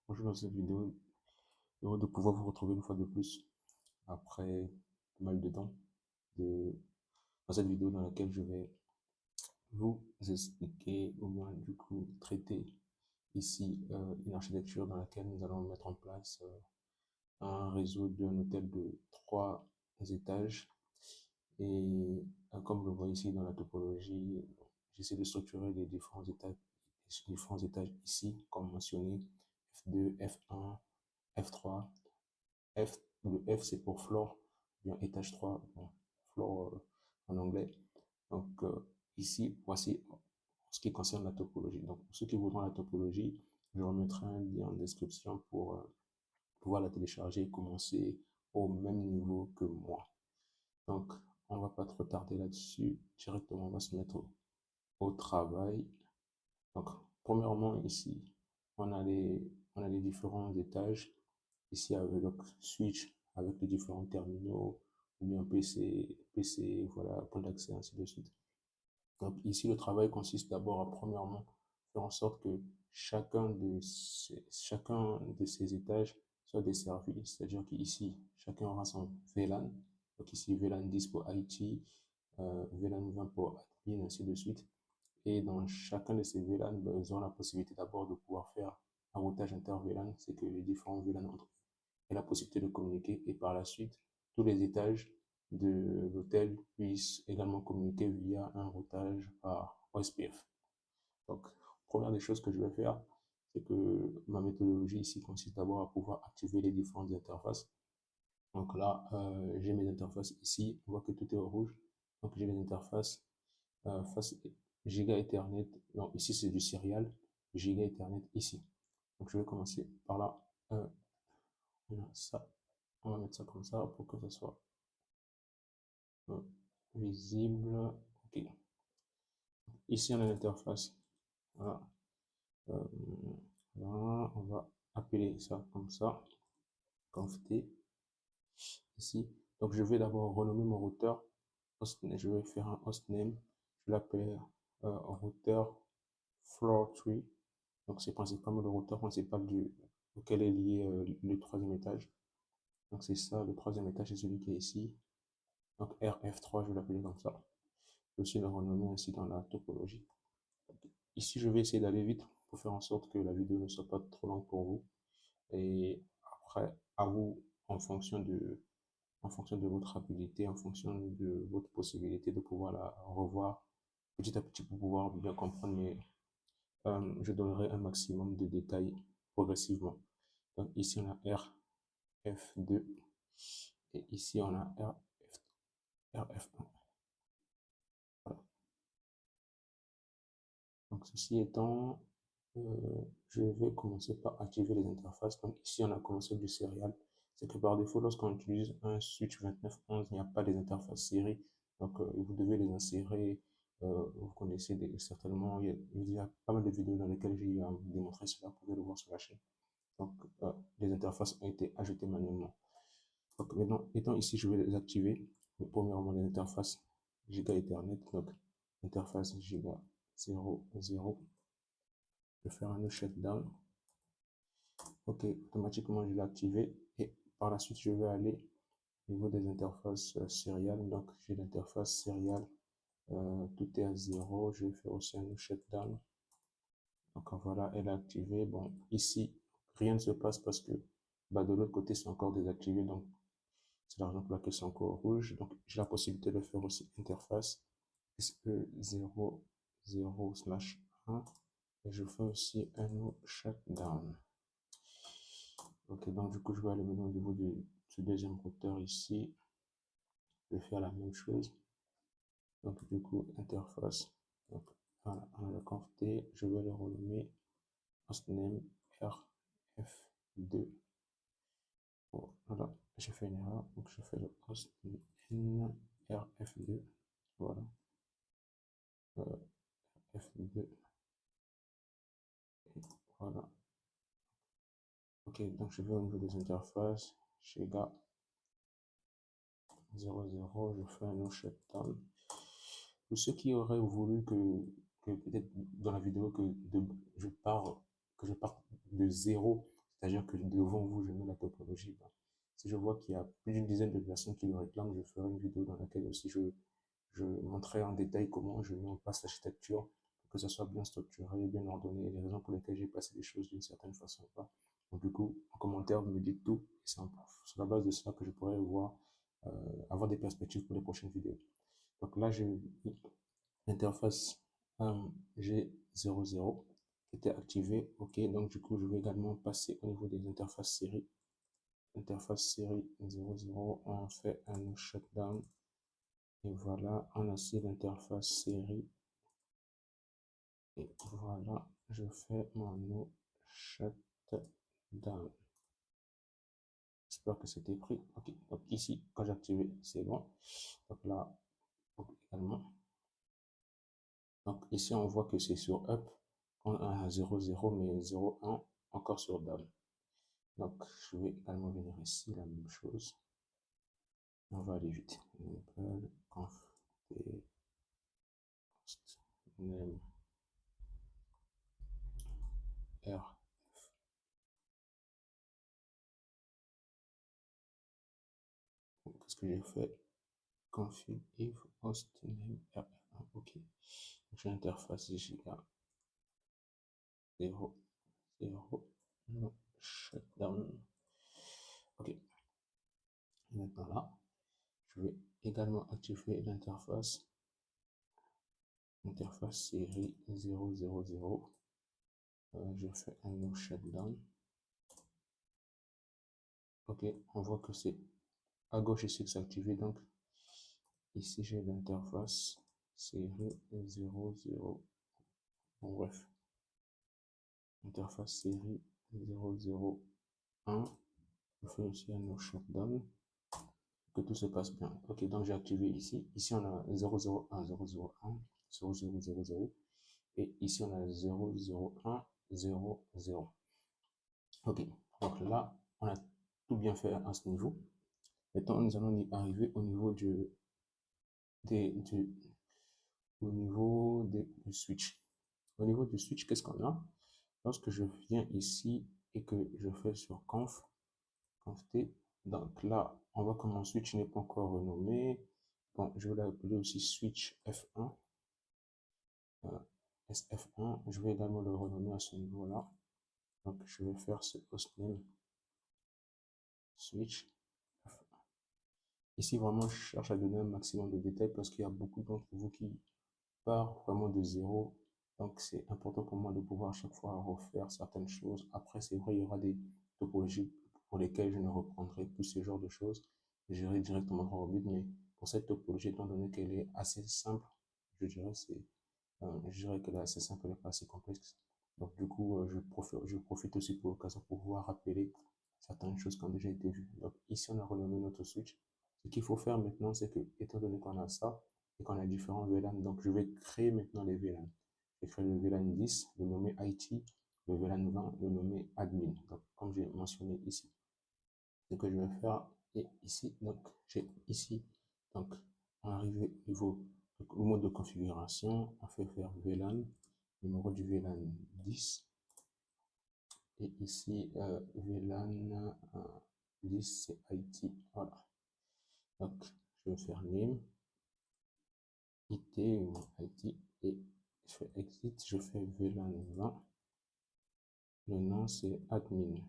Bonjour, dans cette vidéo, heureux de pouvoir vous retrouver une fois de plus après pas mal de temps dans cette vidéo dans laquelle je vais vous expliquer ou bien du coup traiter ici une architecture dans laquelle nous allons mettre en place un réseau d'un hôtel de 3 étages et comme vous le voyez ici dans la topologie, j'essaie de structurer les différents étages ici comme mentionné F2, F1, F3. F, le F c'est pour floor, bien étage 3, bon, floor en anglais. Donc ici, voici ce qui concerne la topologie. Donc pour ceux qui voudront la topologie, je remettrai un lien en description pour pouvoir la télécharger et commencer au même niveau que moi. Donc on va pas trop tarder là-dessus, directement on va se mettre au travail. Donc premièrement ici, on a les différents étages. Ici avec le switch, avec les différents terminaux, ou bien PC, voilà, point d'accès, ainsi de suite. Donc ici, le travail consiste d'abord à premièrement faire en sorte que chacun de ces étages soit desservi, c'est-à-dire qu'ici, chacun aura son VLAN. Donc ici, VLAN 10 pour IT, VLAN 20 pour admin, ainsi de suite. Et dans chacun de ces VLAN, nous aurons la possibilité d'abord de pouvoir faire un routage inter-VLAN, c'est que les différents VLAN entre et la possibilité de communiquer. Et par la suite, tous les étages de l'hôtel puissent également communiquer via un routage par OSPF. Donc, première des choses que je vais faire, c'est que ma méthodologie ici consiste d'abord à pouvoir activer les différentes interfaces. Donc là, j'ai mes interfaces ici. On voit que tout est au rouge. Donc, j'ai les interfaces face Giga Ethernet. Non, ici, c'est du serial. Giga Ethernet ici. Donc, je vais commencer par là. Ça, on va mettre ça comme ça pour que ce soit visible. Ok. Ici, on a l'interface. Voilà. Là, on va appeler ça comme ça. Conft ici. Donc, je vais d'abord renommer mon routeur. Je vais faire un hostname. Je l'appelle routeur floor tree. Donc, c'est principalement le routeur principal auquel est lié le troisième étage. Donc, c'est ça, le troisième étage, c'est celui qui est ici. Donc, RF3, je vais l'appeler comme ça. Je vais aussi le renommer ainsi dans la topologie. Ici, je vais essayer d'aller vite pour faire en sorte que la vidéo ne soit pas trop longue pour vous. Et après, à vous, en fonction de votre rapidité, en fonction de votre possibilité de pouvoir la revoir petit à petit pour pouvoir bien comprendre, mais je donnerai un maximum de détails progressivement. Donc ici, on a RF2 et ici, on a RF1. Voilà. Donc ceci étant, je vais commencer par activer les interfaces. Donc ici, on a commencé du serial. C'est que par défaut, lorsqu'on utilise un switch 2911, il n'y a pas les interfaces série. Donc vous devez les insérer. Vous connaissez certainement, il y a pas mal de vidéos dans lesquelles j'ai démontré cela. Vous pouvez le voir sur la chaîne. Donc les interfaces ont été ajoutées manuellement. Donc maintenant, étant ici, je vais les activer. Premièrement, les interfaces Giga Ethernet. Donc interface Giga 00. Je vais faire un shutdown. Ok, automatiquement je l'ai activé et par la suite je vais aller au niveau des interfaces serial. Donc j'ai l'interface serial, tout est à 0. Je vais faire aussi un shutdown. Donc voilà, elle est activée. Bon, ici rien ne se passe parce que de l'autre côté c'est encore désactivé. Donc c'est la raison pour laquelle c'est encore rouge. Donc j'ai la possibilité de faire aussi interface SE00/1 et je fais aussi un shutdown. Ok, donc du coup, je vais aller maintenant au niveau de ce deuxième routeur ici. Je vais faire la même chose. Donc du coup, interface. Donc voilà, on a le conft. Je vais le renommer hostname RF2. Bon, voilà, j'ai fait une erreur. Donc je fais le hostname RF2. Voilà. F2. Et voilà. Ok, donc je vais au niveau des interfaces. Chez GA 00, je fais un shutdown. Pour ceux qui auraient voulu que peut-être dans la vidéo je parte de zéro, c'est-à-dire que devant vous, je mets la topologie. Ben, si je vois qu'il y a plus d'une dizaine de personnes qui le réclament, je ferai une vidéo dans laquelle aussi je montrerai en détail comment je mets en place l'architecture pour que ça soit bien structuré, bien ordonné, les raisons pour lesquelles j'ai placé les choses d'une certaine façon ou pas. Donc du coup, en commentaire, vous me dites tout, et c'est sur la base de ça que je pourrais voir, avoir des perspectives pour les prochaines vidéos. Donc là, j'ai l'interface G00 qui était activée. Ok, donc du coup, je vais également passer au niveau des interfaces série. Interface série 00, on fait un shutdown. Et voilà, on a aussi l'interface série. Et voilà, je fais mon no shutdown. J'espère que c'était pris. Ok, donc ici, quand j'ai activé, c'est bon. Donc là, également. Donc ici, on voit que c'est sur up. On a un 0,0, mais 0,1 encore sur down. Donc je vais également venir ici, la même chose. On va aller vite. Conf name r. Qu'est-ce que j'ai fait? Config if host name r. Ok. J'ai l'interface giga 0, 0, no shutdown. Ok. Maintenant là, je vais également activer l'interface série 000. Je fais un no shutdown. Ok, on voit que c'est à gauche ici que c'est activé. Donc ici j'ai l'interface série 00. Bon, bref, interface série 001. Je fais aussi un no shutdown. Que tout se passe bien. Ok, donc j'ai activé ici. Ici on a 001, 001, 0000. Et ici on a 001, 00. Ok, donc là, on a tout bien fait à ce niveau. Maintenant, nous allons y arriver au niveau du switch. Au niveau du switch, qu'est-ce qu'on a? Lorsque je viens ici et que je fais sur conf t, donc là, on voit que mon switch n'est pas encore renommé. Bon, je vais l'appeler aussi switch F1. SF1, je vais également le renommer à ce niveau-là. Donc, je vais faire ce hostname switch. Ici, vraiment, je cherche à donner un maximum de détails parce qu'il y a beaucoup d'entre vous qui partent vraiment de zéro. Donc, c'est important pour moi de pouvoir à chaque fois refaire certaines choses. Après, c'est vrai, il y aura des topologies pour lesquelles je ne reprendrai plus ce genre de choses. J'irai directement droit au but, mais pour cette topologie, étant donné qu'elle est assez simple, je dirais qu'elle est assez simple, elle n'est pas assez complexe. Donc, du coup, je profite aussi pour l'occasion pour pouvoir rappeler certaines choses qui ont déjà été vues. Donc, ici, on a renommé notre switch. Ce qu'il faut faire maintenant, c'est que, étant donné qu'on a ça et qu'on a différents VLAN, donc je vais créer maintenant les VLAN. Je vais créer le VLAN 10, le nommer IT, le VLAN 20, le nommer admin. Donc, comme j'ai mentionné ici, ce que je vais faire, et ici, donc, j'ai ici, donc, on arrive au niveau, donc, au mode de configuration, on fait faire VLAN, numéro du VLAN 10, et ici, VLAN 10, c'est IT, voilà. Donc, je vais faire name, IT ou IT, et je fais exit, je fais VLAN 20, le nom c'est admin,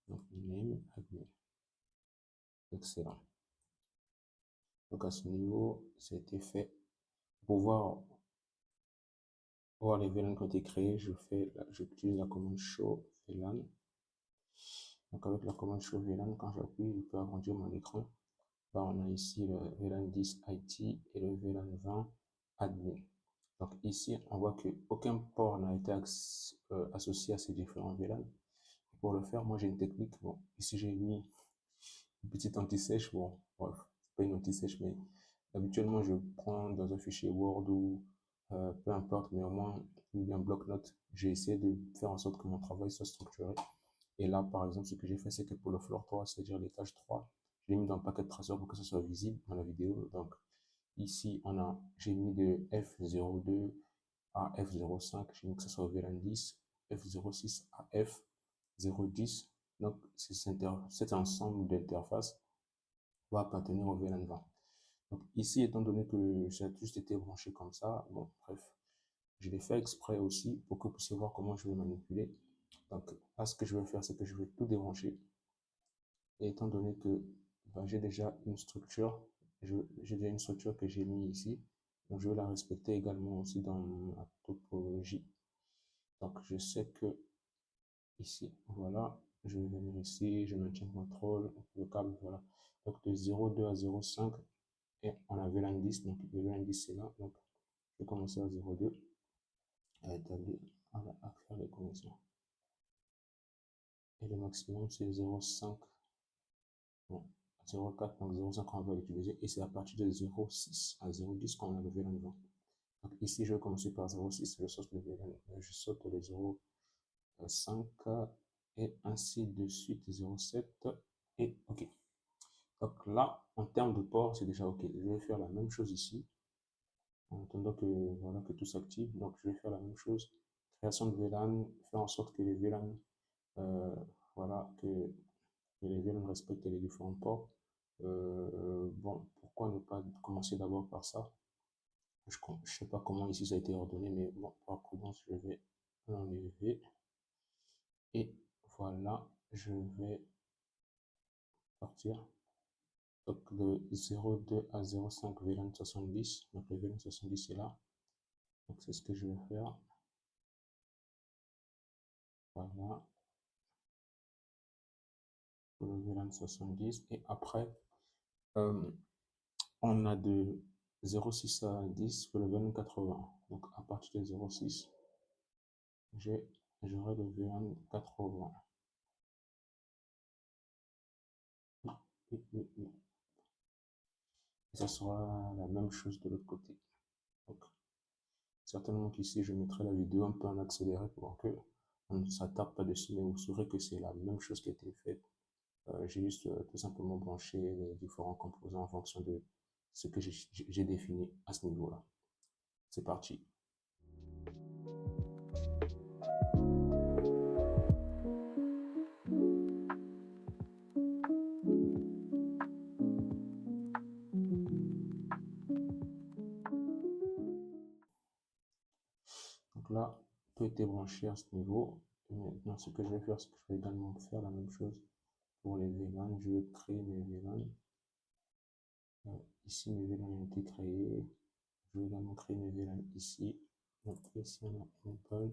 donc name admin, excellent. Donc à ce niveau, c'était fait. Pour voir les VLAN qui ont été créés, j'utilise la commande show VLAN. Donc avec la commande show VLAN, quand j'appuie, je peux agrandir mon écran. Là, on a ici le VLAN 10 IT et le VLAN 20 admin. Donc ici, on voit qu'aucun port n'a été associé à ces différents VLAN. Pour le faire, moi j'ai une technique. Bon, ici j'ai mis une petite anti-sèche. Bon, bref, c'est pas une anti-sèche, mais habituellement je prends dans un fichier Word ou peu importe, mais au moins un bloc-notes. J'ai essayé de faire en sorte que mon travail soit structuré. Et là, par exemple, ce que j'ai fait, c'est que pour le floor 3, c'est-à-dire l'étage 3, je l'ai mis dans le paquet traceur pour que ce soit visible dans la vidéo. Donc ici, j'ai mis de F02 à F05, j'ai mis que ce soit VLAN 10, F06 à F010, Donc, cet ensemble d'interfaces va appartenir au VLAN 20. Donc ici, étant donné que ça a juste été branché comme ça, bon, bref, je l'ai fait exprès aussi pour que vous puissiez voir comment je vais manipuler. Donc là, ce que je vais faire, c'est que je vais tout débrancher. Et étant donné que ben, j'ai déjà une structure, j'ai déjà une structure que j'ai mis ici, donc je vais la respecter également aussi dans la topologie. Donc je sais que ici, voilà, je vais venir ici, je maintiens le contrôle, le câble, voilà. Donc de 0,2 à 0,5, et on a VLAN 10, donc le VLAN 10 c'est là, donc je vais commencer à 0,2 à établir, à faire les connexions. Et le maximum c'est 0,5, bon, 0,4, donc 0,5 on va l'utiliser, et c'est à partir de 0,6 à 0,10 qu'on a le VLAN 20. Donc ici je vais commencer par 0,6, je saute le VLAN, je saute le 0,5 et ainsi de suite 0,7 et ok. Donc là, en termes de port, c'est déjà ok. Je vais faire la même chose ici. En attendant que, voilà, que tout s'active, donc je vais faire la même chose. Création de VLAN, faire en sorte que les VLAN, voilà, que les VLAN respectent les différents ports. Bon, pourquoi ne pas commencer d'abord par ça? Je ne sais pas comment ici ça a été ordonné, mais bon, par prudence, je vais l'enlever. Et voilà, je vais partir. Donc de 0,2 à 0,5 VLAN 70. Donc le VLAN 70 est là. Donc c'est ce que je vais faire. Voilà. Pour le VLAN 70. Et après, on a de 0,6 à 10 pour le VLAN 80. Donc à partir de 0,6, j'aurai le VLAN 80. Et ça sera la même chose de l'autre côté. Donc, certainement qu'ici, je mettrai la vidéo un peu en accéléré pour que on ne s'attarde pas dessus, mais vous saurez que c'est la même chose qui a été faite. J'ai juste tout simplement branché les différents composants en fonction de ce que j'ai défini à ce niveau-là. C'est parti. Donc là, tout était branché à ce niveau. Et maintenant, ce que je vais faire, c'est que je vais également faire la même chose pour les VLAN. Je vais créer mes VLAN. Ici, mes VLAN ont été créés. Je vais également créer mes VLAN ici. Donc ici, on a Apple.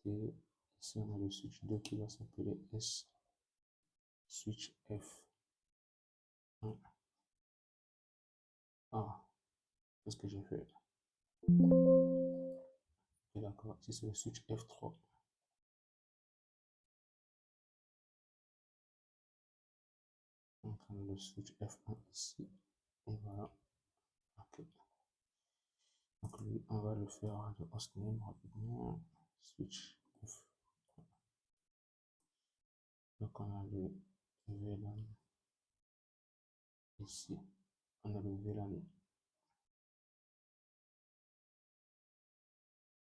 Et ici, on a le switch 2 qui va s'appeler S. Switch F1. Ah, qu'est-ce que j'ai fait? Et d'accord, ici c'est le switch F3. Donc on a le switch F1 ici. Et voilà. Ok. Donc lui, on va le faire de hostname rapidement. Switch F. Donc on a le VLAN ici. On a le VLAN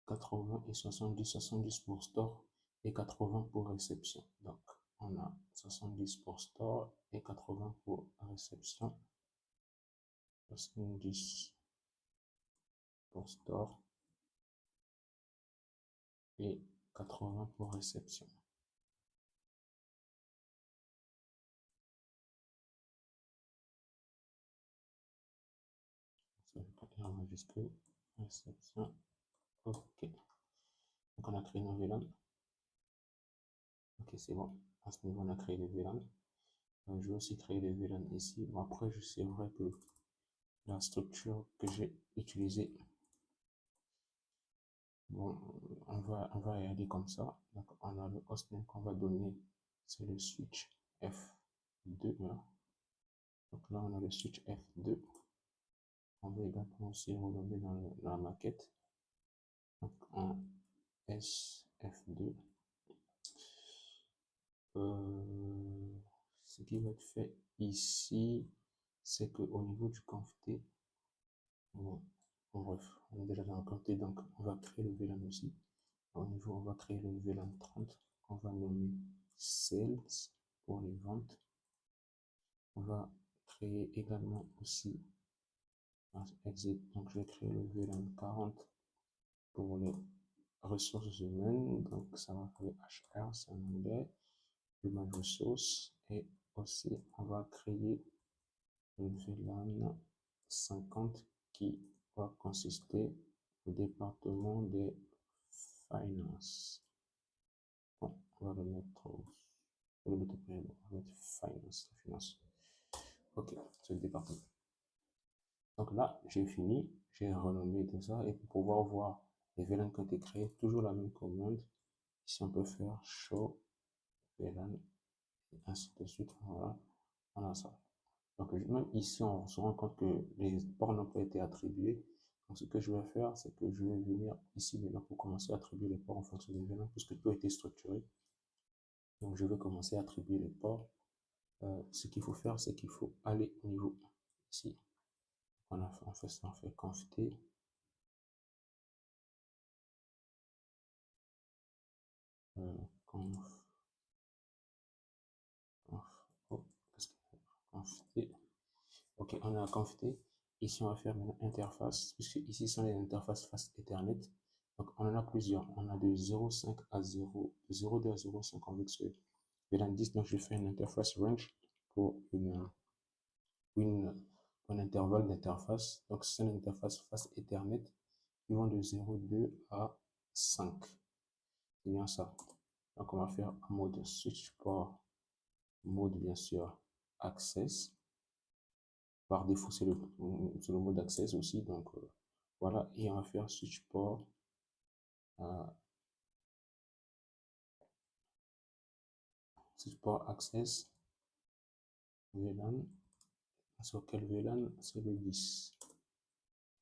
80 et 70. 70 pour store et 80 pour réception. Donc on a 70 pour store et 80 pour réception. 70 pour store et 80 pour réception. Ça veut pas dire majuscule. Réception. Ok. Donc on a créé nos VLAN. Ok, c'est bon. À ce niveau, on a créé les VLAN. Je vais aussi créer des VLAN ici. Bon, après, c'est vrai que la structure que j'ai utilisée, bon, on va y aller comme ça. Donc, on a le hostname qu'on va donner, c'est le switch F2. Là. Donc là, on a le switch F2. On va également aussi le renommer dans la maquette. Donc, en SF2. Ce qui va être fait ici, c'est qu'au niveau du conft, bon, bref, on est déjà dans le conft, donc on va créer le VLAN aussi. Au niveau, on va créer le VLAN 30. On va nommer Sales pour les ventes. On va créer également aussi un exit. Donc, je vais créer le VLAN 40 pour les ressources humaines. Donc, ça va faire HR, c'est en anglais. Human Resource. Et aussi, on va créer une VLAN 50 qui va consister au département des finances. Bon, on va le mettre au premier, on va mettre finance, finance. Ok, c'est le département. Donc là, j'ai fini, j'ai renommé tout ça et pour pouvoir voir les VLAN qui ont été créés, toujours la même commande. Ici, on peut faire show VLAN et ainsi de suite. Voilà, on a ça. Donc même ici, on se rend compte que les ports n'ont pas été attribués. Donc ce que je vais faire, c'est que je vais venir ici maintenant pour commencer à attribuer les ports en fonction des VLAN puisque tout a été structuré. Donc je vais commencer à attribuer les ports. Ce qu'il faut faire, c'est qu'il faut aller au niveau ici. On fait ça, on fait conft conf, conf, oh, conft. Ok, on a conft. Ici, on va faire une interface, puisque ici sont les interfaces face Ethernet. Donc, on en a plusieurs. On a de 0,5 à 0, de 0,2 à 0,5 avec ce VLAN 10. Donc, je fais une interface range pour un intervalle d'interface. Donc, c'est une interface face Ethernet qui vont de 0,2 à 5. C'est bien ça. Donc, on va faire un mode switch port, mode bien sûr access. Par défaut, c'est le mode access aussi. Donc, voilà. Et on va faire switch port. Switch port access. VLAN. Sur quel VLAN? C'est le 10.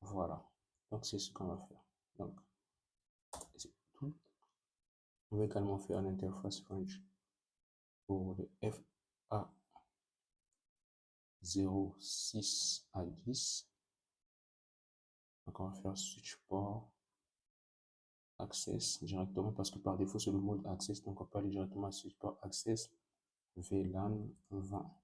Voilà. Donc, c'est ce qu'on va faire. Donc, c'est tout. On va également faire l'interface range pour le FA 06 à 10. Donc, on va faire switch port access directement parce que par défaut, c'est le mode access. Donc, on peut aller directement à switch port access VLAN 20.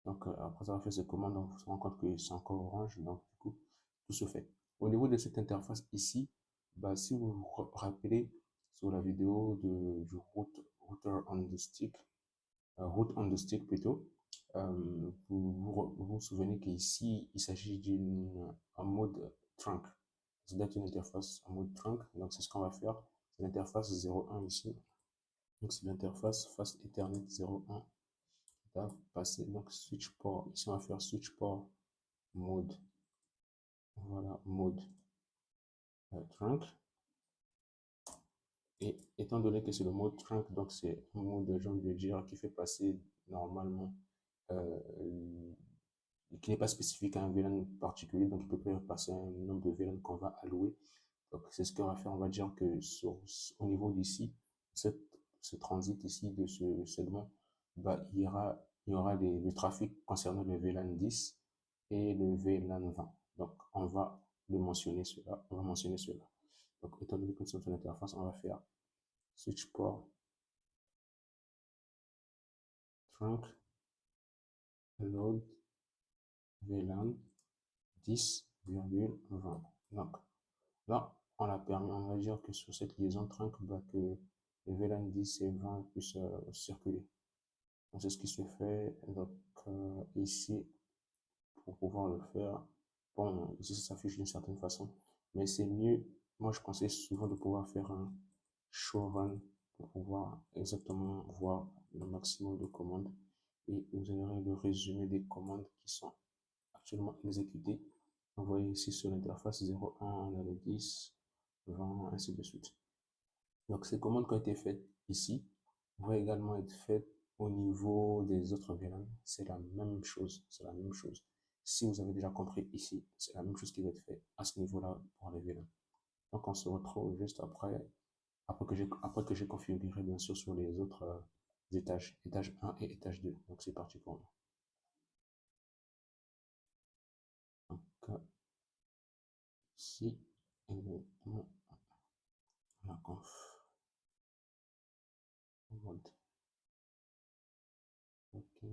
Donc, après avoir fait ces commandes, on se rend compte que c'est encore orange. Donc, du coup, tout se fait. Au niveau de cette interface ici, bah, si vous vous rappelez sur la vidéo du router on the stick, route on the stick plutôt, vous souvenez qu'ici, il s'agit d'un mode trunk. C'est d'être une interface en mode trunk. Donc, c'est ce qu'on va faire. C'est l'interface 01 ici. Donc, c'est l'interface face Ethernet 01 qui va passer. Donc, switch port. Ici, on va faire switch port mode. Voilà, mode trunk. Et étant donné que c'est le mode trunk, donc c'est un mode, j'ai envie de dire, qui fait passer normalement, euh, qui n'est pas spécifique à un VLAN particulier, donc il peut faire passer un nombre de VLAN qu'on va allouer. Donc c'est ce qu'on va faire, on va dire que au niveau d'ici, ce transit ici de ce segment, bah, il y aura le trafic concernant le VLAN 10 et le VLAN 20. Donc on va le mentionner cela, on va mentionner cela. Donc étant donné que c'est une interface, on va faire switch port trunk load VLAN 10,20. Donc là, on a permis, on va dire que sur cette liaison trunk, bah, que le VLAN 10 et 20 puissent circuler. Donc c'est ce qui se fait. Donc ici, pour pouvoir le faire, bon, ici ça s'affiche d'une certaine façon, mais c'est mieux. Moi, je conseille souvent de pouvoir faire un show run pour pouvoir exactement voir le maximum de commandes et vous aurez le résumé des commandes qui sont actuellement exécutées. Vous voyez ici sur l'interface 01, on a le 10, 20, ainsi de suite. Donc ces commandes qui ont été faites ici vont également être faites au niveau des autres VLAN. C'est la même chose, c'est la même chose. Si vous avez déjà compris ici, c'est la même chose qui va être faite à ce niveau-là pour les VLAN. Donc on se retrouve juste après que j'ai configuré bien sûr sur les autres étages, étage 1 et étage 2. Donc c'est parti pour nous. Donc ici, conf mode. Ok,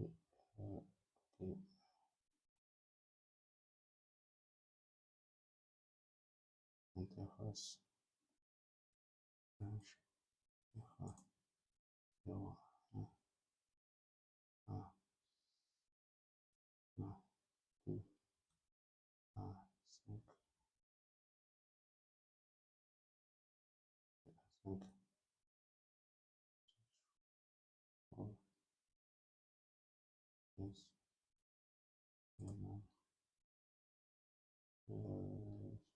ok. Interface H R 0 1 1 1 2 1 5 5 4 6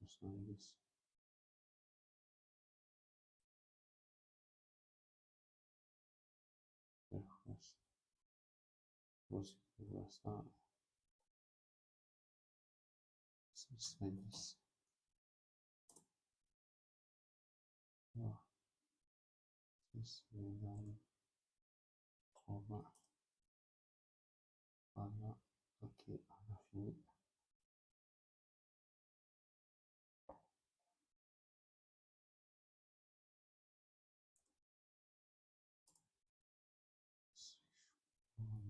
70 interface. Aussi, on voit ça 6 à 10. 6 80. Voilà. Ok, on a fini.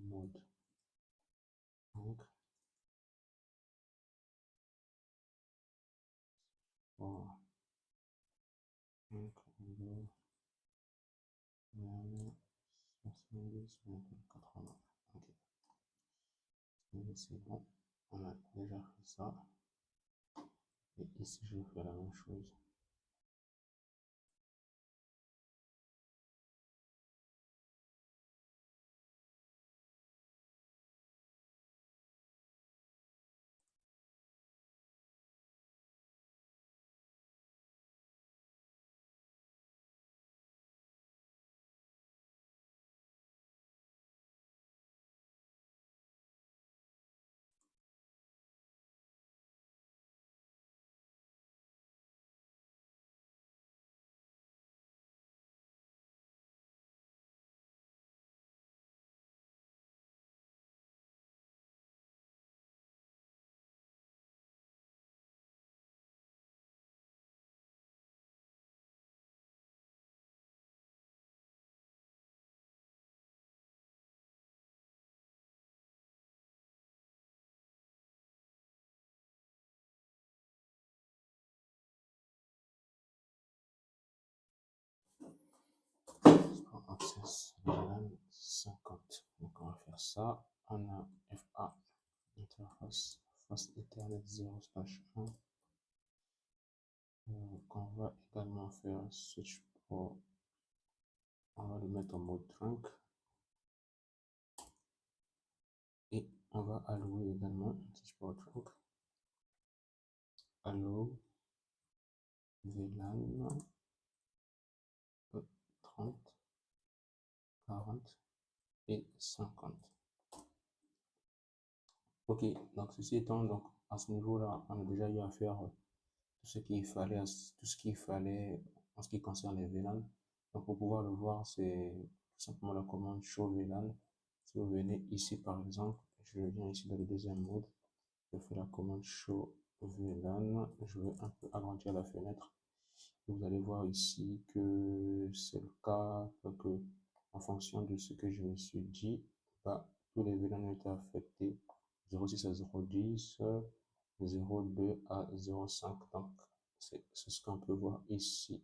Mode. Donc, on donc, on va 70, 80. Ok, c'est bon. On a déjà fait ça. Et ici, je vais faire la même chose. Access LAN 50. Donc, on va faire ça. On a FA interface Fast Ethernet 0/1. On va également faire switch pour. On va le mettre en mode trunk. Et on va allouer également switch pour trunk. Allow VLAN 30, 40 et 50. Ok, donc ceci étant, donc à ce niveau-là, on a déjà eu à faire tout ce qu'il fallait, en ce qui concerne les VLAN. Donc pour pouvoir le voir, c'est tout simplement la commande show VLAN. Si vous venez ici par exemple, je viens ici dans le deuxième mode, je fais la commande show VLAN, je vais un peu agrandir la fenêtre. Vous allez voir ici que c'est le cas, que en fonction de ce que je me suis dit, bah, tous les VLAN ont été affectés 06 à 010, 02 à 05. Donc, c'est ce qu'on peut voir ici.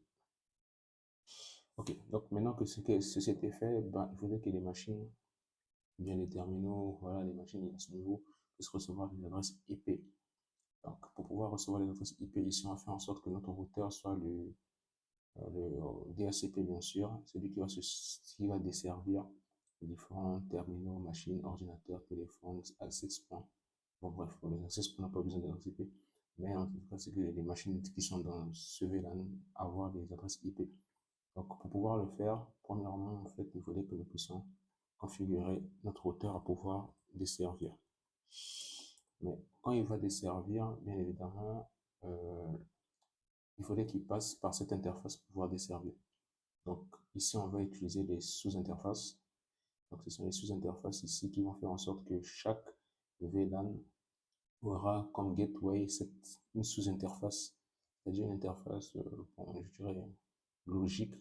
Ok, donc maintenant que ceci était fait, ben, il faudrait que les machines, bien les terminaux, voilà, les machines à ce niveau, puissent recevoir des adresses IP. Donc, pour pouvoir recevoir les adresses IP ici, on va faire en sorte que notre routeur soit le DHCP bien sûr, c'est lui qui va desservir les différents terminaux, machines, ordinateurs, téléphones, access points. Bon, bref, pour les access points, on n'a pas besoin d'adresse IP, mais en tout cas, c'est que les machines qui sont dans ce VLAN avoir des adresses IP. Donc, pour pouvoir le faire, premièrement, en fait, il faudrait que nous puissions configurer notre routeur à pouvoir desservir. Mais quand il va desservir, bien évidemment, il faudrait qu'il passe par cette interface pour pouvoir desservir. Donc ici, on va utiliser les sous-interfaces. Donc ce sont les sous-interfaces ici qui vont faire en sorte que chaque VLAN aura comme gateway une sous-interface, c'est-à-dire une interface, bon, je dirais logique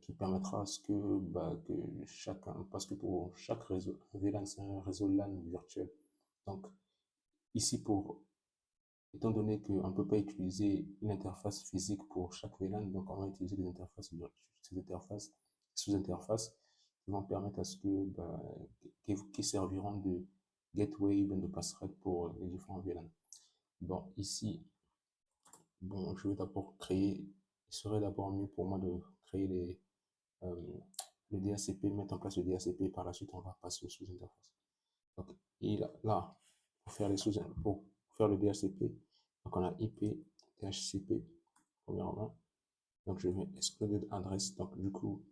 qui permettra à ce que chacun, parce que pour chaque réseau, un VLAN, c'est un réseau LAN virtuel. Donc, ici, étant donné qu'on ne peut pas utiliser une interface physique pour chaque VLAN, donc on va utiliser des interfaces virtuelles, ces interfaces, sous-interfaces, qui vont permettre à ce qui serviront de gateway, de passerelle pour les différents VLAN. Bon, ici, bon, je vais d'abord créer, il serait d'abord mieux pour moi de créer euh, le DHCP, mettre en place le DHCP, par la suite on va passer aux sous-interfaces. Donc, là, pour faire le DHCP, donc on a IP, DHCP, premièrement. Donc je vais excluded address. Donc du coup,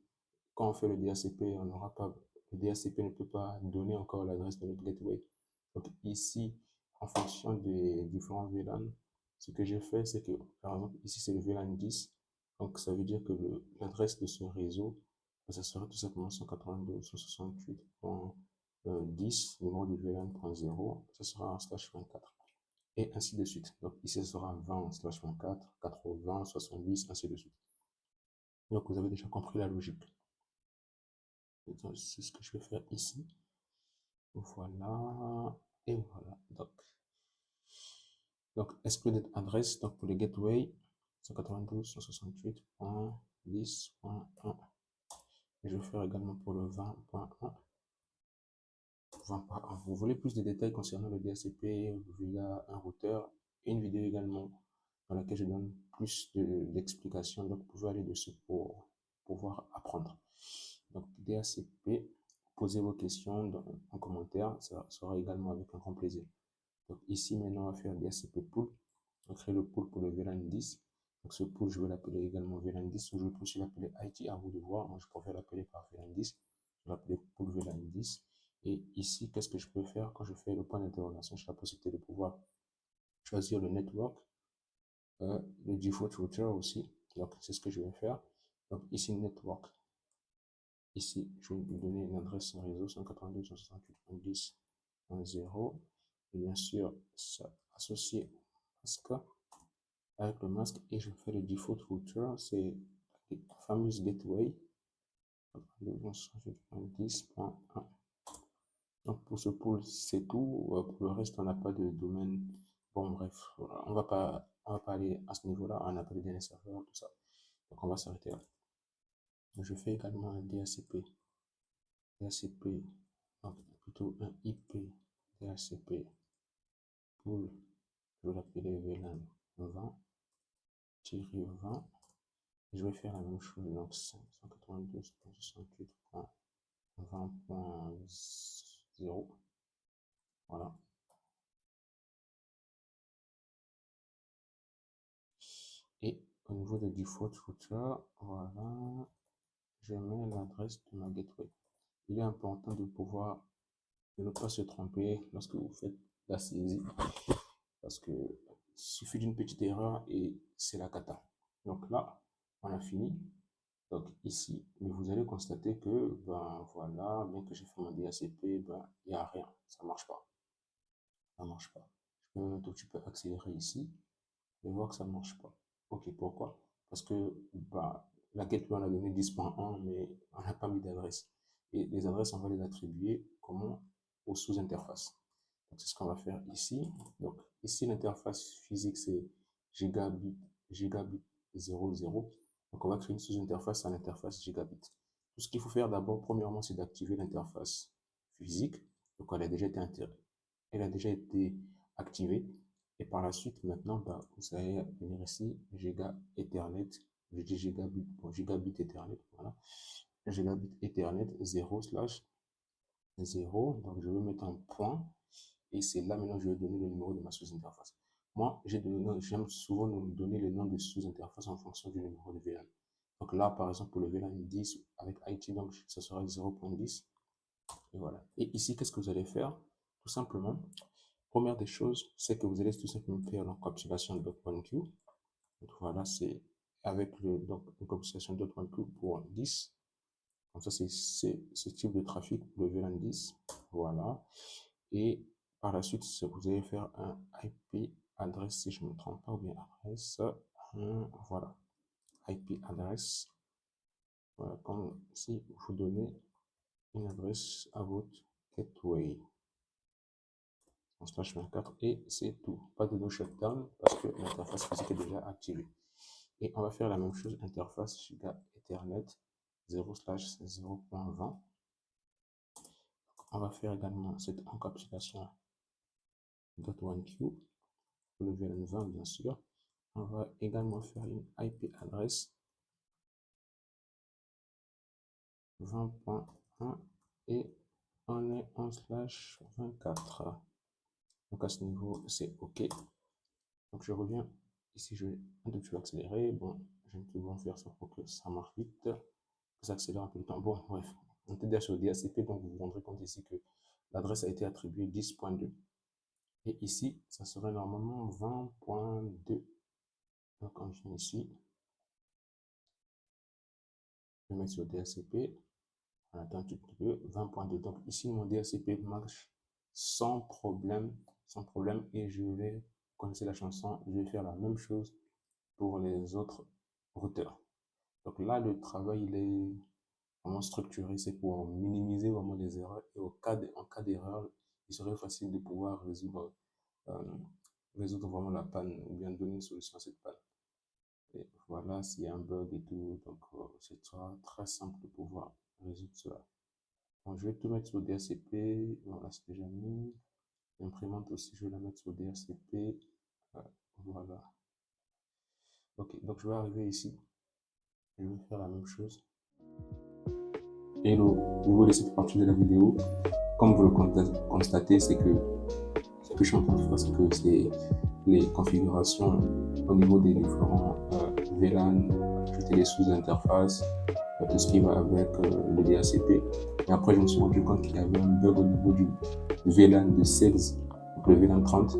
quand on fait le DHCP, on n'aura pas, le DHCP ne peut pas donner encore l'adresse de notre gateway. Donc ici, en fonction des différents VLAN, ce que j'ai fait, c'est que, par exemple, ici c'est le VLAN 10. Donc ça veut dire que l'adresse de ce réseau, ça sera tout simplement 192.168.10, numéro du VLAN.0, ça sera un slash 24. Et ainsi de suite. Donc ici, ce sera 20/24, 80, 70, ainsi de suite. Donc vous avez déjà compris la logique. C'est ce que je vais faire ici. Voilà. Et voilà. Donc excluded address, donc pour le gateway, 192.168.10.1. Et je vais faire également pour le 20.1. Vous voulez plus de détails concernant le DHCP via un routeur et une vidéo également dans laquelle je donne plus d'explications. Donc, vous pouvez aller dessus pour pouvoir apprendre. Donc, DHCP, posez vos questions en commentaire. Ça sera également avec un grand plaisir. Donc, ici, maintenant, on va faire DHCP pool. On va créer le pool pour le VLAN 10. Donc, ce pool, je vais l'appeler également VLAN 10 ou je peux aussi l'appeler IT à vous de voir. Moi, je préfère l'appeler par VLAN 10. Je vais l'appeler pool VLAN 10. Et ici, qu'est-ce que je peux faire quand je fais le point d'interrogation? J'ai la possibilité de pouvoir choisir le network, le default router aussi. Donc, c'est ce que je vais faire. Donc, ici, network. Ici, je vais lui donner une adresse réseau 192.168.10.0. Et bien sûr, ça associé masque avec le masque. Et je fais le default router, c'est la fameuse gateway 192.168.10.1. Donc pour ce pool, c'est tout. Pour le reste, on n'a pas de domaine. Bon, bref, on va pas aller à ce niveau-là. On n'a pas de DNS serveur, tout ça. Donc on va s'arrêter là. Je fais également un DHCP. DHCP, donc plutôt un IP DHCP pool. Je vais l'appeler VLAN 20-20. Je vais faire la même chose. Donc 192.168.20.0. Voilà. Et au niveau de default router, voilà, je mets l'adresse de ma gateway. Il est important de pouvoir ne pas se tromper lorsque vous faites la saisie, parce que il suffit d'une petite erreur et c'est la cata. Donc là, on a fini. Donc ici, mais vous allez constater que, ben voilà, bien que j'ai fait mon DHCP, ben il n'y a rien, ça marche pas. Ça marche pas. Je peux un tout petit peu accélérer ici et voir que ça ne marche pas. Ok, pourquoi? Parce que bah, la gateway, on a donné 10.1, mais on n'a pas mis d'adresse. Et les adresses, on va les attribuer comment? Aux sous-interfaces. Donc, c'est ce qu'on va faire ici. Donc, ici, l'interface physique, c'est gigabit 00. Donc, on va créer une sous-interface à l'interface gigabit. Tout ce qu'il faut faire d'abord, premièrement, c'est d'activer l'interface physique. Donc, elle a déjà été activée. Et par la suite, maintenant, bah, vous allez venir ici, giga Ethernet, je dis gigabit, bon, gigabit Ethernet, voilà, gigabit Ethernet 0/0, donc je vais mettre un point, et c'est là maintenant je vais donner le numéro de ma sous-interface. Moi, j'aime souvent nous donner le nom de sous-interface en fonction du numéro de VLAN. Donc là, par exemple, pour le VLAN 10 avec IT, donc ça sera 0.10, et voilà. Et ici, qu'est-ce que vous allez faire? Tout simplement, première des choses, c'est que vous allez tout simplement faire l'encapsulation .1q. Donc voilà, c'est avec l'encapsulation .1q pour 10. Comme ça, c'est ce type de trafic pour le VLAN 10. Voilà. Et par la suite, vous allez faire un IP adresse, si je ne me trompe pas, ou bien adresse. Voilà. IP adresse. Voilà, comme si vous donnez une adresse à votre gateway en slash 24 et c'est tout. Pas de no shutdown parce que l'interface physique est déjà activée. Et on va faire la même chose, interface giga Ethernet 0/0.20. On va faire également cette encapsulation .1q pour le VLAN 20 bien sûr. On va également faire une IP adresse 20.1 et on est en slash 24. Donc à ce niveau, c'est OK. Donc je reviens ici, je vais un tout petit peu accélérer. Bon, je vais tout faire ça pour que ça marche vite. Que ça accélère un peu le temps. Bon, bref, on était déjà sur le DHCP, donc vous vous rendrez compte ici que l'adresse a été attribuée 10.2. Et ici, ça serait normalement 20.2. Donc on vient ici, je vais mettre sur DHCP. On attend un petit peu, 20.2. Donc ici, mon DHCP marche sans problème, et je vais, vous connaissez la chanson, je vais faire la même chose pour les autres routeurs. Donc là, le travail, il est vraiment structuré, c'est pour minimiser vraiment les erreurs et en cas d'erreur, il serait facile de pouvoir euh, résoudre vraiment la panne ou bien donner une solution à cette panne. Et voilà, s'il y a un bug et tout, donc c'est très simple de pouvoir résoudre cela. Donc, je vais tout mettre sur DHCP, voilà, c'est déjà mis. L'imprimante aussi, je vais la mettre sur DHCP. Voilà. Ok, donc je vais arriver ici. Je vais faire la même chose. Hello, au niveau de cette partie de la vidéo, comme vous le constatez, c'est que ce que je suis en train de faire, c'est que c'est les configurations au niveau des différents VLAN, ajouter les sous-interfaces, tout ce qui va avec le DHCP. Et après, je me suis rendu compte qu'il y avait un bug au niveau du VLAN de 16, donc le VLAN 30.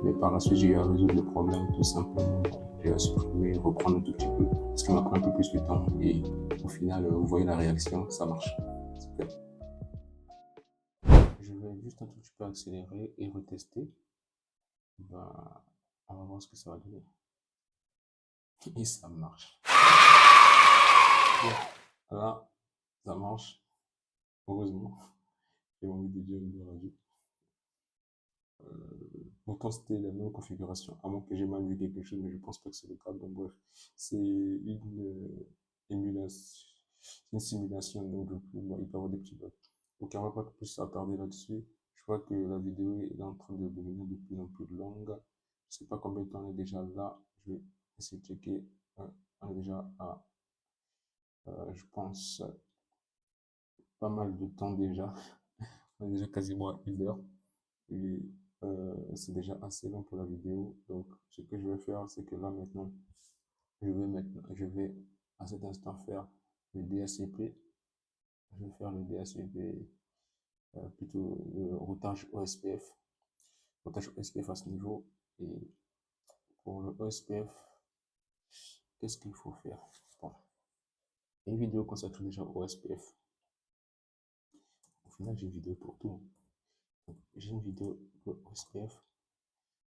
Mais par la suite, j'ai eu à résoudre le problème tout simplement. J'ai à supprimer, reprendre un tout petit peu, ce qui m'a pris un peu plus de temps. Et au final, vous voyez la réaction, ça marche. Super. Je vais juste un tout petit peu accélérer et retester. Ben, on va voir ce que ça va donner. Et ça marche. Bon, là, ça marche. Heureusement. J'ai envie de dire une radio. Pourtant, c'était la même configuration, à moins que j'ai mal vu quelque chose, mais je pense pas que c'est le cas. Donc, bref, c'est émulation, une simulation, donc du coup, bon, il peut y avoir des petits bugs. Donc, on va pas plus s'attarder là-dessus. Je vois que la vidéo est en train de devenir de plus en plus longue. Je sais pas combien de temps on est déjà là. Je vais essayer de checker. On est déjà à, je pense, pas mal de temps déjà. On est déjà quasiment à 1 heure. Et c'est déjà assez long pour la vidéo. Donc, ce que je vais faire, c'est que là maintenant, je vais à cet instant faire le DHCP. Je vais faire le DHCP, plutôt le routage OSPF. Routage OSPF à ce niveau. Et pour le OSPF, qu'est-ce qu'il faut faire? Bon, une vidéo consacrée déjà au OSPF. Au final, j'ai une vidéo pour tout. J'ai une vidéo pour OSPF.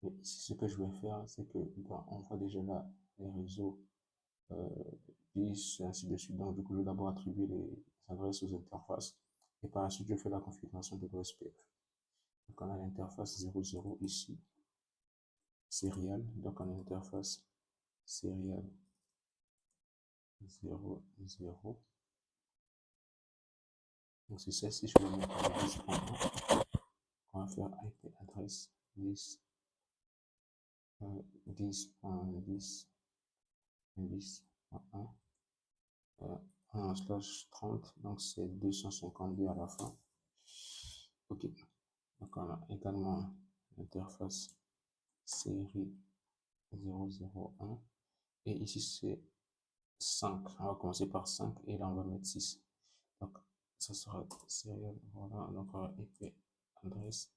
Mais ici, ce que je vais faire, c'est que on voit déjà là les réseaux 10, et ainsi de suite. Donc, du coup, je vais d'abord attribuer les adresses aux interfaces et par la suite, je fais la configuration de l'OSPF. Donc, on a l'interface 00 ici, serial. Donc, on a l'interface serial 00. Donc, c'est celle-ci, je vais la mettre en 10.1. On va faire IP adresse 10, 10.10, 10.1. En slash 30, donc c'est 252 à la fin. Ok, donc on a également l'interface série 001 et ici c'est 5. On va commencer par 5 et là on va mettre 6. Donc ça sera serial, voilà, donc on va IP adresse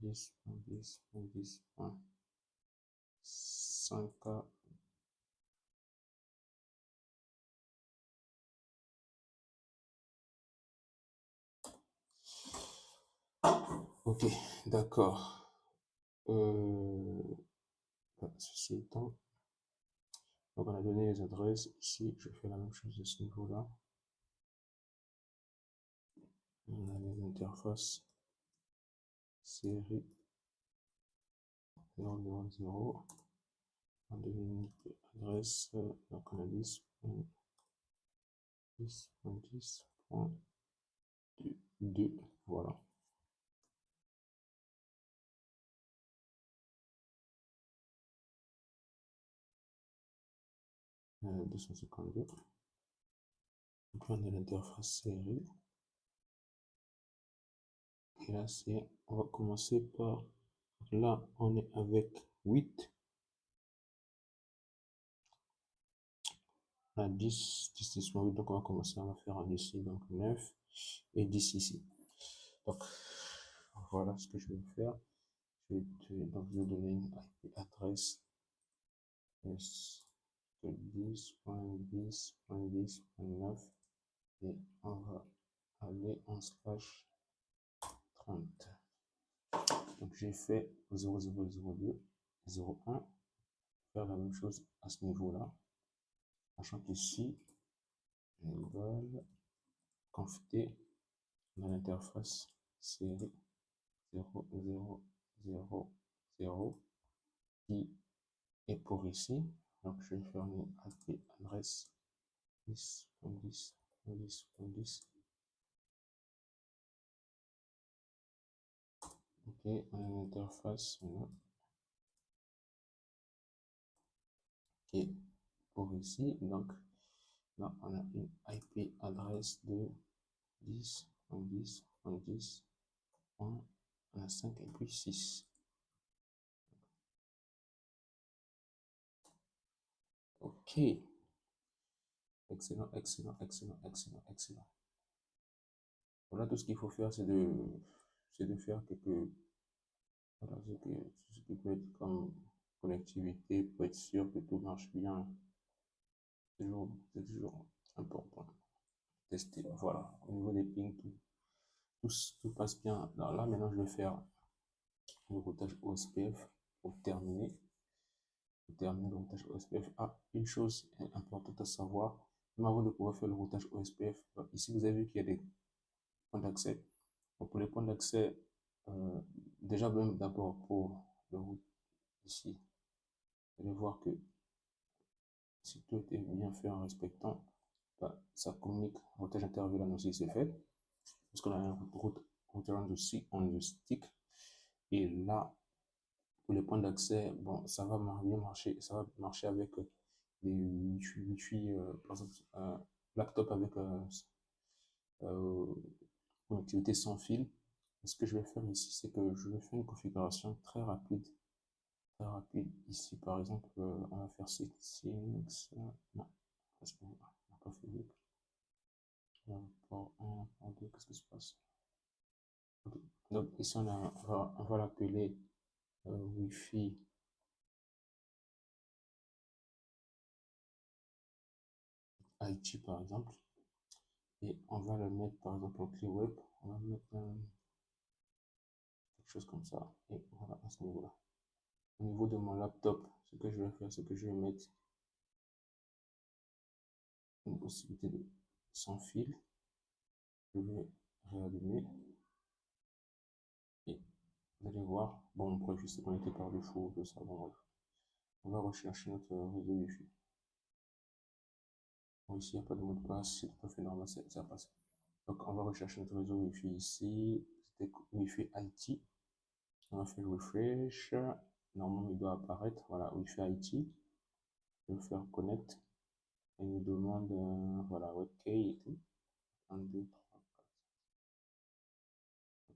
10.10.10.5. Ok, d'accord. Ceci étant, Donc, on a donné les adresses. Ici, je fais la même chose de ce niveau-là. On a les interfaces série 000. On a donné l'adresse. Donc, on a 10.10.10.2. Voilà. Euh, 252. Donc là, on a l'interface série. Et là, on va commencer par, là, on est avec 8. On a 10, 10, 10, 8. Donc, on va commencer, on va faire un ici, donc 9 et 10 ici. Donc, voilà ce que je vais faire. Donc, je vais donner une IP adresse S10.10.10.9 et on va aller en slash 30. Donc, j'ai fait 0002, 01. Faire la même chose à ce niveau-là, sachant qu'ici, égal conf.t dans l'interface série 0000 qui est pour ici. Donc, je vais faire une IP adresse 10.10.10.10. Ok, on a l'interface qui est pour ici. Donc, là, on a une IP adresse de 10.10.10.5 et puis 6. Ok. Excellent, excellent, excellent, excellent, excellent. Voilà, tout ce qu'il faut faire, c'est de faire quelques, voilà, ce qui peut être comme connectivité pour être sûr que tout marche bien. C'est toujours important. Tester, voilà. Au niveau des pings, tout passe bien. Alors là, maintenant, je vais faire le routage OSPF pour terminer. Le routage OSPF. Ah, une chose importante à savoir, même avant de pouvoir faire le routage OSPF, ici, vous avez vu qu'il y a des points d'accès. Donc, pour les points d'accès, déjà même d'abord pour le route ici, vous allez voir que si tout est bien fait en respectant, bah, ça communique, routage interVLAN aussi c'est fait, parce qu'on a un routeur aussi on the stick. Et là, pour les points d'accès, bon, ça va bien marcher, ça va marcher avec des Wi-Fi, par exemple, un laptop avec connectivité sans fil. Et ce que je vais faire ici, c'est que je vais faire une configuration très rapide ici. Par exemple, on va faire settings. Non, parce qu'on n'a pas fait vite. Port 1, port 2, qu'est-ce qui se passe? Okay. Donc ici, on va l'appeler Wi-Fi IT par exemple. Et on va le mettre par exemple en clé web. On va mettre quelque chose comme ça. Et voilà, à ce niveau-là. Au niveau de mon laptop, ce que je vais faire, c'est que je vais mettre une possibilité de sans fil. Je vais réallumer. Et vous allez voir, bon, on pourrait juste se connecter par défaut, tout ça, bon, bref. On va rechercher notre réseau Wi-Fi. Bon, ici, il n'y a pas de mot de passe, c'est tout à fait normal, ça passe. Donc, on va rechercher notre réseau Wi-Fi ici. C'était Wi-Fi IT. On va faire refresh. Normalement, il doit apparaître. Voilà, Wi-Fi IT. Je vais faire connect. Et il nous demande, voilà, WebKey et tout. 1, 2, 3, 4.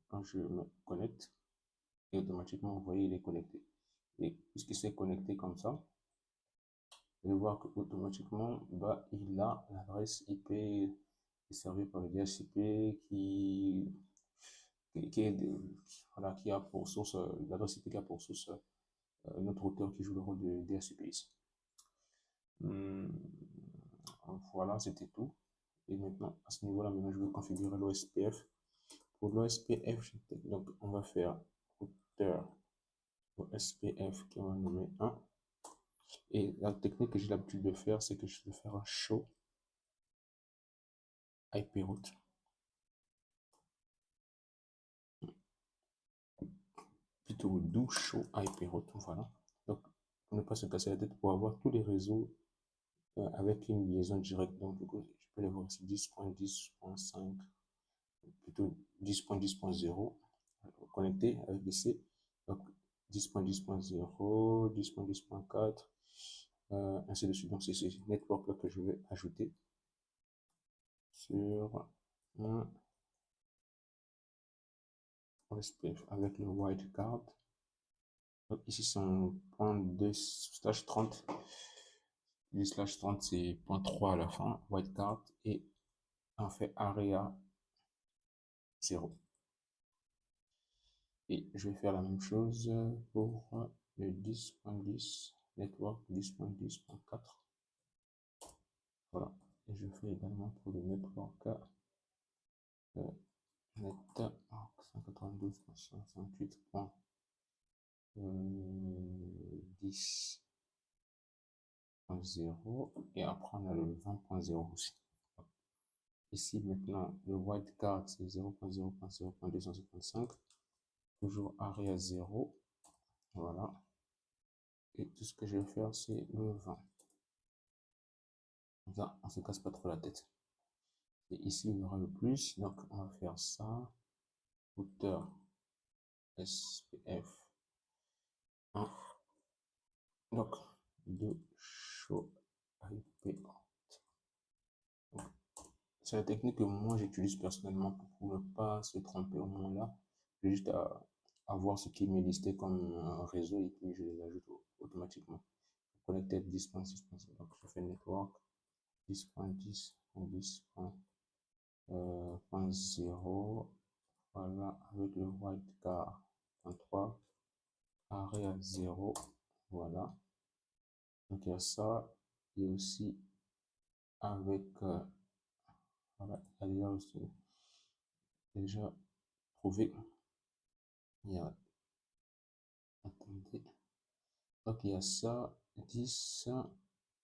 Quand je me connecte, et automatiquement, vous voyez, il est connecté. Et puisqu'il s'est connecté comme ça, vous allez voir qu'automatiquement, bah, il a l'adresse IP servi par le DHCP voilà, qui a pour source, l'adresse IP qui a pour source notre routeur qui joue le rôle de DHCP ici. Voilà, c'était tout. Et maintenant, à ce niveau-là, maintenant, je vais configurer l'OSPF. Pour l'OSPF, donc, on va faire routeur OSPF qui va nommer 1. Et la technique que j'ai l'habitude de faire, c'est que je vais faire un show IP route. Plutôt do show IP route, voilà. Donc, pour ne pas se casser la tête, pour avoir tous les réseaux avec une liaison directe. Donc, du coup, je peux les voir ici 10.10.5, plutôt 10.10.0, connecté avec des C. Donc, 10.10.0, 10.10.4, ainsi de suite. Donc, c'est ce network-là que je vais ajouter sur un OSPF avec le wildcard. Donc, ici, c'est un point 2/30. Le slash 30, c'est point 3 à la fin, wildcard, et on fait area 0. Et je vais faire la même chose pour le 10.10, network 10.10.4. Voilà. Et je fais également pour le network net 192.168.10.0. Et après, on a le 20.0 aussi. Ici, maintenant, le wildcard, c'est 0.0.0.255. Toujours area 0. Voilà. Et tout ce que je vais faire, c'est le 20. Comme ça, on ne se casse pas trop la tête. Et ici, il y aura le plus. Donc, on va faire ça. Routeur SPF 1. Donc, de show IP. C'est la technique que moi j'utilise personnellement pour ne pas se tromper au moment là. J'ai juste à voir ce qui m'est listé comme réseau et puis je les ajoute automatiquement. Connected 10.6.0. Donc, je fais network 10.10.10.0. Voilà, avec le wildcard 3, area 0. Voilà. Donc, il y a ça. Et aussi avec. Voilà, il y a aussi déjà trouvé. Il y a. Attendez. Donc, il y a ça. 10.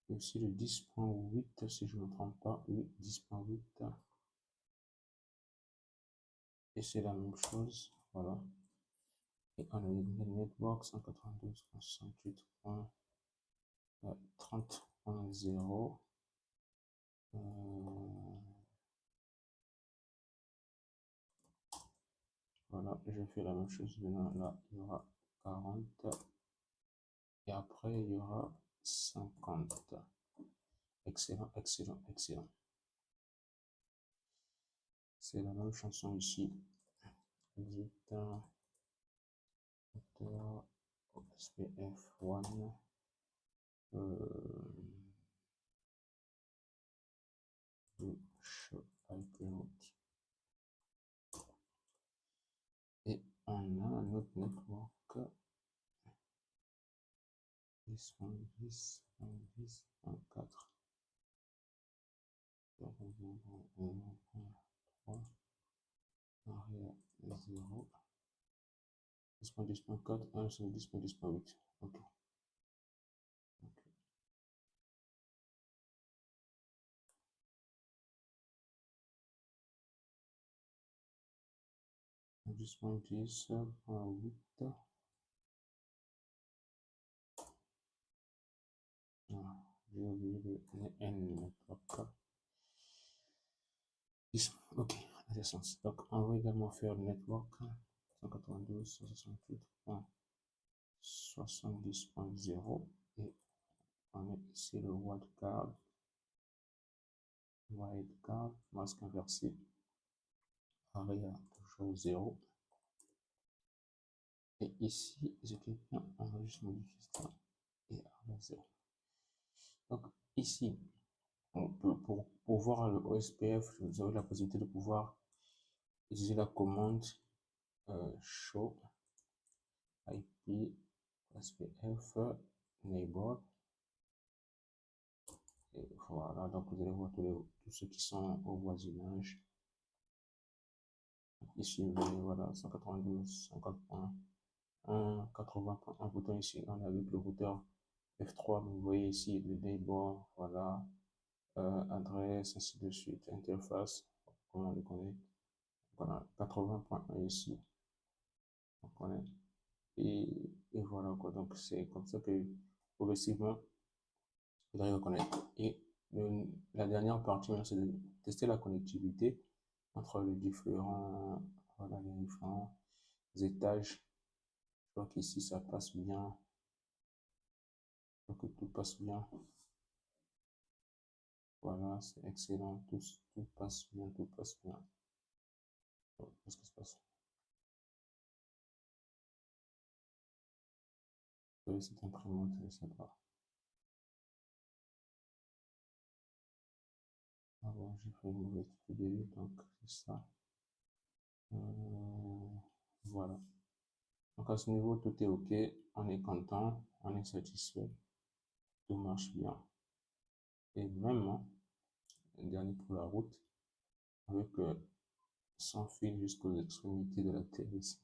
Et aussi le 10.8, si je ne me trompe pas. Oui, 10.8. Et c'est la même chose. Voilà. Et on a le network 192.168.30.0. Voilà, je fais la même chose. Maintenant, là, il y aura 40. Et après, il y aura 50. Excellent, excellent, excellent. C'est la même chanson ici. Exit, SPF1. Show IP. Et on a un autre network. 10.10.10.4. 0.0.1.3. Area 0. 10.10.4. 1 sur 10.10.8. Ok. 10.10.8. J'ai oublié le N. Ok, à ce sens. Donc, on va également faire le network 192.168.70.0 et on a ici le wildcard, masque inversé, area toujours 0. Et ici, je clique bien, on va juste modifier ça et area 0. Donc, ici, pour voir le OSPF, vous avez la possibilité de pouvoir utiliser la commande show IP SPF neighbor. Et voilà, donc vous allez voir tous ceux qui sont au voisinage. Ici, vous voyez, voilà, 192, 50.1, 80.1 bouton ici, on a avec le routeur F3, vous voyez ici le label, voilà, adresse, ainsi de suite, interface, comme on le connaît, voilà, 80.1 ici, on connaît, et, et voilà quoi, donc c'est comme ça que progressivement, vous allez reconnaître. Et la dernière partie, c'est de tester la connectivité entre les différents, voilà, les différents étages. Je vois qu'ici ça passe bien, je vois que tout passe bien. Voilà, c'est excellent, tout passe bien, tout passe bien. Qu'est-ce qui se passe? Cette imprimante, je sais pas. Ah bon, j'ai fait une mauvaise idée, donc c'est ça. Voilà. Donc à ce niveau, tout est OK, on est content, on est satisfait, tout marche bien. Et même, hein, un dernier pour la route, avec sans fil jusqu'aux extrémités de la terre ici.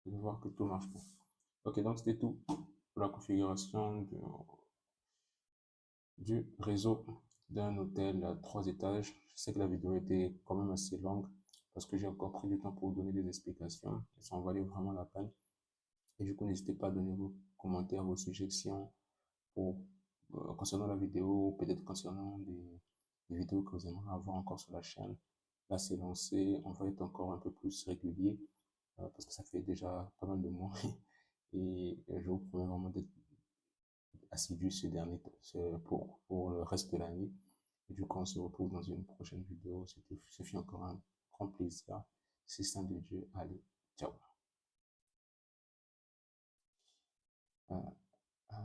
Vous allez voir que tout marche bien. Ok, donc c'était tout pour la configuration du réseau d'un hôtel à 3 étages. Je sais que la vidéo était quand même assez longue parce que j'ai encore pris du temps pour vous donner des explications. Ça en valait vraiment la peine. Et du coup, n'hésitez pas à donner vos commentaires, vos suggestions pour, concernant la vidéo, ou peut-être concernant des vidéos que vous aimeriez avoir encore sur la chaîne. Là, c'est lancé. On va être encore un peu plus régulier parce que ça fait déjà pas mal de mois. Et je vous promets vraiment d'être assidu pour le reste de l'année. Et du coup, on se retrouve dans une prochaine vidéo. Ce fut encore un grand plaisir. C'est Saint de Dieu. Allez, ciao. Euh, euh,